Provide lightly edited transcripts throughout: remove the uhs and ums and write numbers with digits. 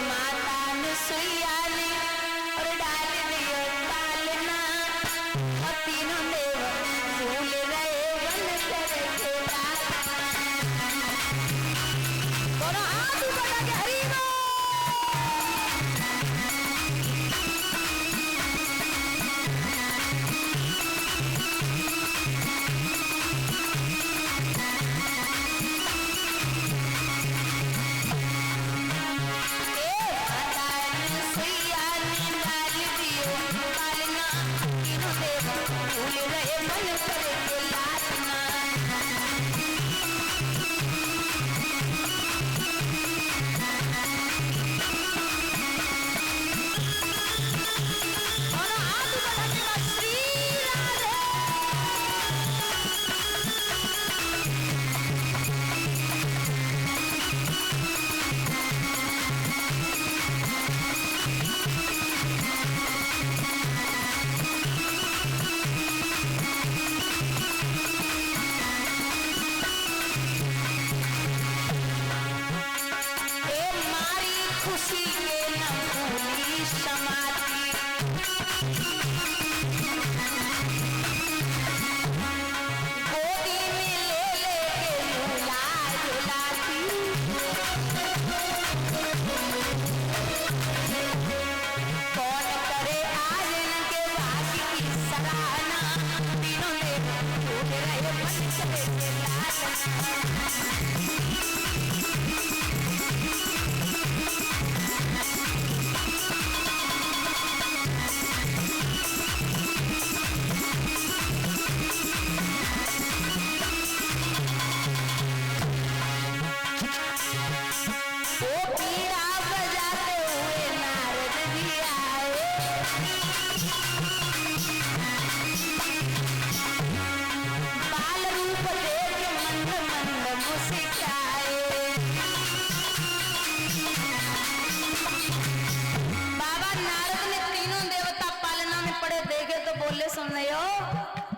माता अनुसुईया ने और डाल दियो पालना, और तीनों देव झूल रहे वन करके लालना। दोनों हाथ ऊपर करके हरि बोल।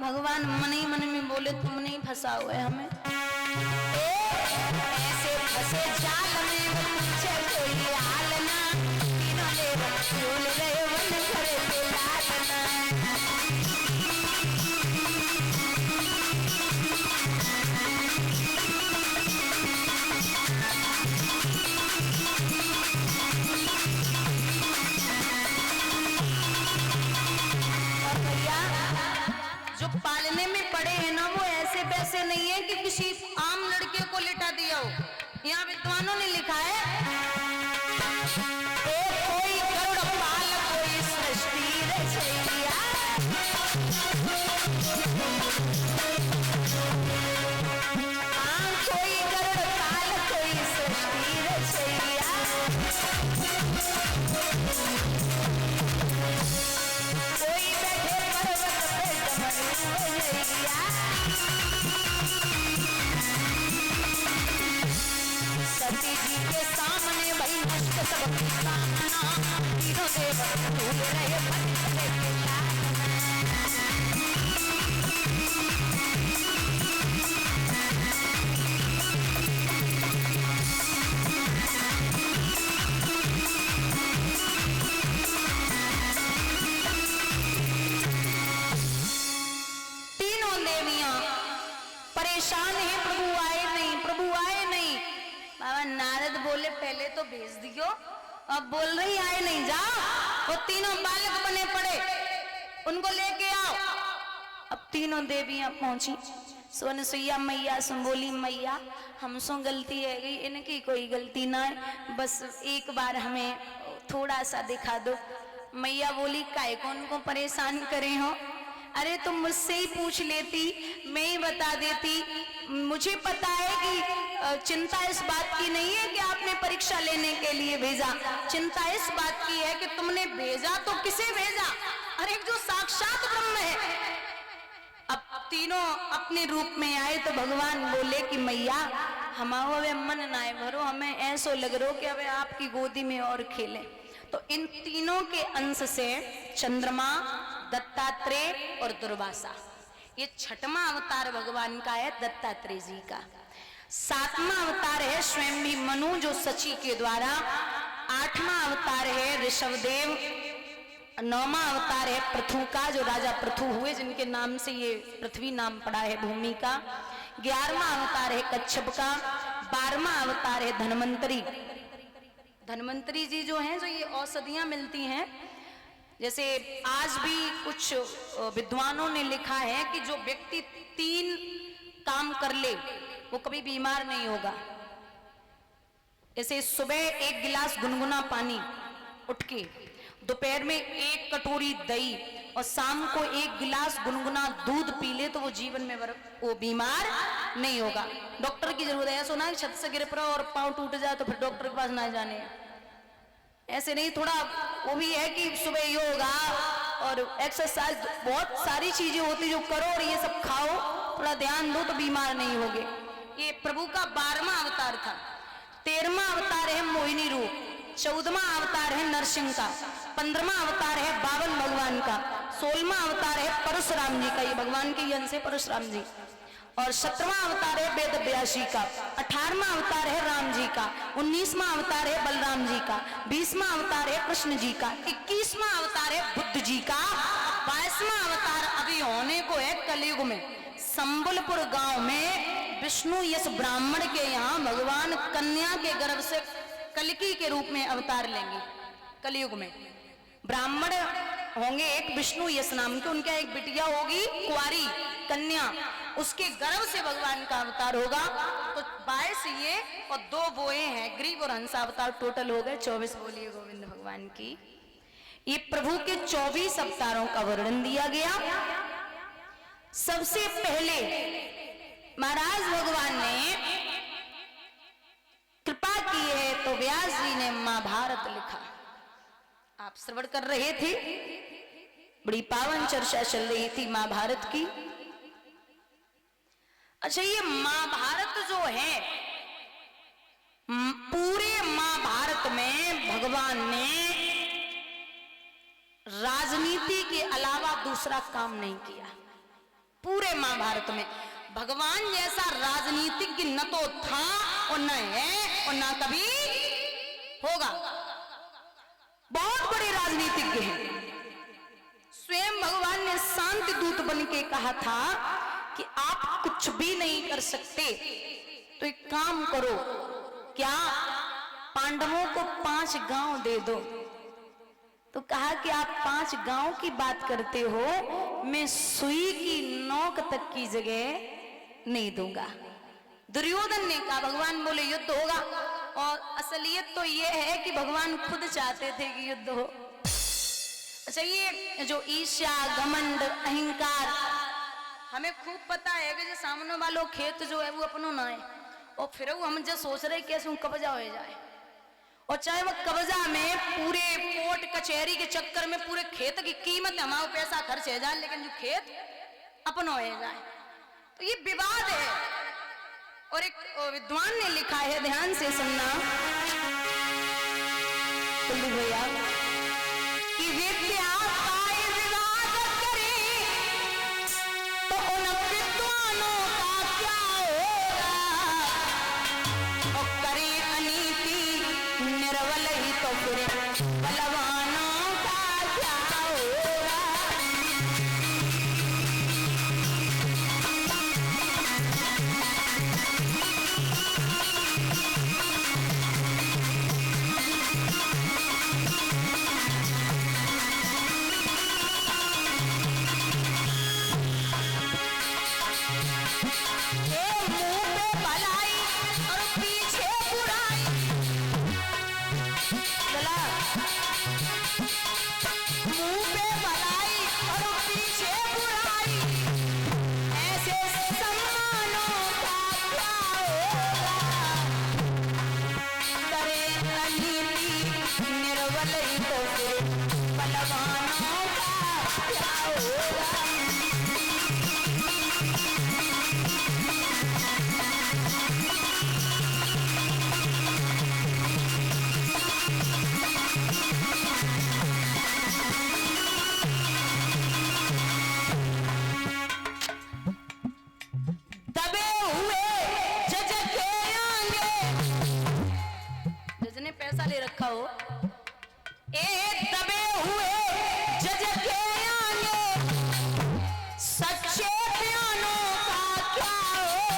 भगवान मन ही मन में बोले तुम नहीं फंसा हुए हमें, ऐसे फंसे जाल में पूछे कोई हाल ना, तीनों देव झूल रहे वन करके लालना। पालने में पड़े हैं ना वो ऐसे वैसे नहीं है कि किसी आम लड़के को लिटा दिया हो। यहाँ विद्वानों ने लिखा है कोई गरुड़ पाल कोई सृष्टि रचैया, कोई गरुड़ पाल कोई सृष्टि रचैया, कोई बैठे पर्वत पे सती जी के सामने भाई नष्ट सब कामना, तीनों देव झूल रहे वन करके लालना। तीनों देवियां परेशान हैं, प्रभु आए नहीं, प्रभु आए नहीं। बाबा नारद बोले पहले तो भेज दियो, अब बोल रही आए नहीं, जाओ वो तीनों बालक बने पड़े उनको लेके आओ। अब तीनों देवियां पहुंची, सोनसुईया मैया सुन बोली मैया हमसे गलती है गई, इनकी कोई गलती ना है, बस एक बार हमें थोड़ा सा दिखा दो। मैया बोली काहे को उनको परेशान करे हो, अरे तुम मुझसे ही पूछ लेती, मैं ही बता देती। मुझे पता है कि चिंता इस बात की नहीं है कि आपने परीक्षा लेने के लिए भेजा, चिंता इस बात की है कि तुमने भेजा तो किसे भेजा, अरे जो साक्षात ब्रह्म है। अब तीनों अपने रूप में आए तो भगवान बोले कि मैया हमारे मन नाए भरो, हमें ऐसा लग रहा हो कि अब आपकी गोदी में और खेले। तो इन तीनों के अंश से चंद्रमा, दत्तात्रेय और दुर्वासा, ये छठवां अवतार भगवान का है दत्तात्रेय जी का। सातवां अवतार है स्वयं भी मनु, जो सची के द्वारा 8वां अवतार है ऋषभदेव, 9वां अवतार है पृथु का, जो राजा पृथु हुए जिनके नाम से ये पृथ्वी नाम पड़ा है भूमि का। 11वां अवतार है कच्छप का। 12वां अवतार है धन्वंतरी। धन्वंतरी जी जो हैं, जो ये औषधियां मिलती हैं, जैसे आज भी कुछ विद्वानों ने लिखा है कि जो व्यक्ति 3 काम कर ले वो कभी बीमार नहीं होगा। जैसे सुबह 1 गिलास गुनगुना पानी उठ के, दोपहर में 1 कटोरी दही और शाम को 1 गिलास गुनगुना दूध पी ले तो वो जीवन में वो बीमार नहीं होगा। डॉक्टर की जरूरत है। सुना है छत से गिर पड़ा और पांव टूट जाए तो फिर डॉक्टर के पास ना जाने, ऐसे नहीं। थोड़ा वो भी है कि सुबह योगा और एक्सरसाइज, बहुत सारी चीजें होती जो करो और ये सब खाओ, थोड़ा ध्यान दो तो बीमार नहीं होगे। ये प्रभु का 12वां अवतार था। 13वां अवतार है मोहिनी रूप। 14वां अवतार है नरसिंह का। 15वां अवतार है बावन भगवान का। 16वां अवतार है परशुराम जी का, ये भगवान के अंश है परशुराम जी। और 17वां अवतार है वेद व्यास जी का। 18वां अवतार है राम जी का। 19वां अवतार है बलराम जी का। 20वां अवतार है कृष्ण जी का। 21वां अवतार है बुद्ध जी का। 22वां अवतार अभी होने को है कलयुग में। संबलपुर गांव में विष्णु यश ब्राह्मण के यहाँ भगवान कन्या के गर्भ से कल्की के रूप में अवतार लेंगे। कलयुग में ब्राह्मण होंगे एक विष्णु यश नाम के, उनका एक बिटिया होगी कुंवारी कन्या, उसके गर्भ से भगवान का अवतार होगा। तो 22 ये और 2 बोए हैं ग्रीव और हंसा अवतार, टोटल हो गए 24। बोलिए गोविंद भगवान की। ये प्रभु के 24 अवतारों का वर्णन दिया गया। सबसे पहले महाराज भगवान ने कृपा की है तो व्यास जी ने महाभारत लिखा। आप श्रवण कर रहे थे, बड़ी पावन चर्चा चल रही थी महाभारत की। अच्छा, ये महाभारत जो है, पूरे महाभारत में भगवान ने राजनीति के अलावा दूसरा काम नहीं किया। पूरे महाभारत में भगवान जैसा राजनीतिज्ञ न तो था और न है और न कभी होगा। बहुत बड़े राजनीतिज्ञ हैं। स्वयं भगवान ने शांति दूत बन के कहा था कि आप कुछ भी नहीं कर सकते तो एक काम करो, क्या पांडवों को 5 गांव दे दो। तो कहा कि आप 5 गांव की बात करते हो, मैं सुई की नोक तक की जगह नहीं दूंगा। दुर्योधन ने कहा, भगवान बोले युद्ध होगा, और असलियत तो ये है कि भगवान खुद चाहते थे कि युद्ध हो। अच्छा, ये जो ईर्ष्या, घमंड, अहंकार, हमें खूब पता है कि जो सामने वालों खेत जो है वो अपनो ना है, और फिर वो हम जो सोच रहे कैसे कब्जा हो जाए, और चाहे वो कब्जा में पूरे कोर्ट कचहरी के चक्कर में पूरे खेत की कीमत हमारा पैसा खर्च हो जाए, लेकिन जो खेत अपनो हो जाए, तो ये विवाद है। और एक विद्वान ने लिखा है, ध्यान से सुनना भैया, कि विद्या काय विवाद करे तो उन विद्वानों का क्या होगा, और करे अनीति निर्बल ही तो फिर बलवानों का क्या होगा। ए दबे हुए जज के आगे सच्चे बयानों का क्या होगा।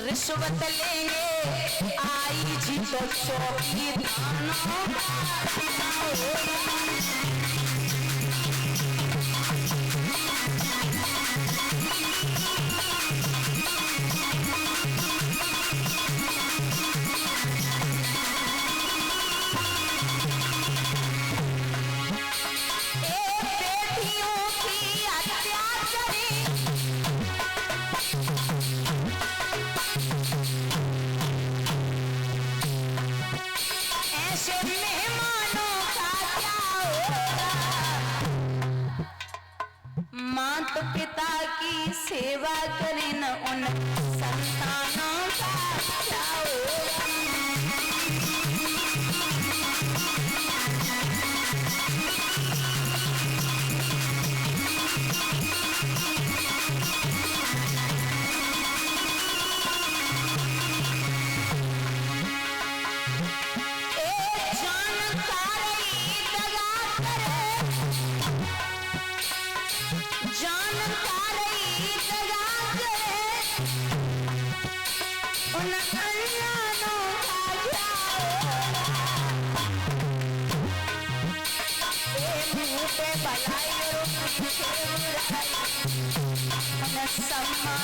रिश्वत लेंगे आई जी तो चौकीदारों का क्या होगा। माता पिता की सेवा करें न उन संतानों का क्या होगा। सम्मान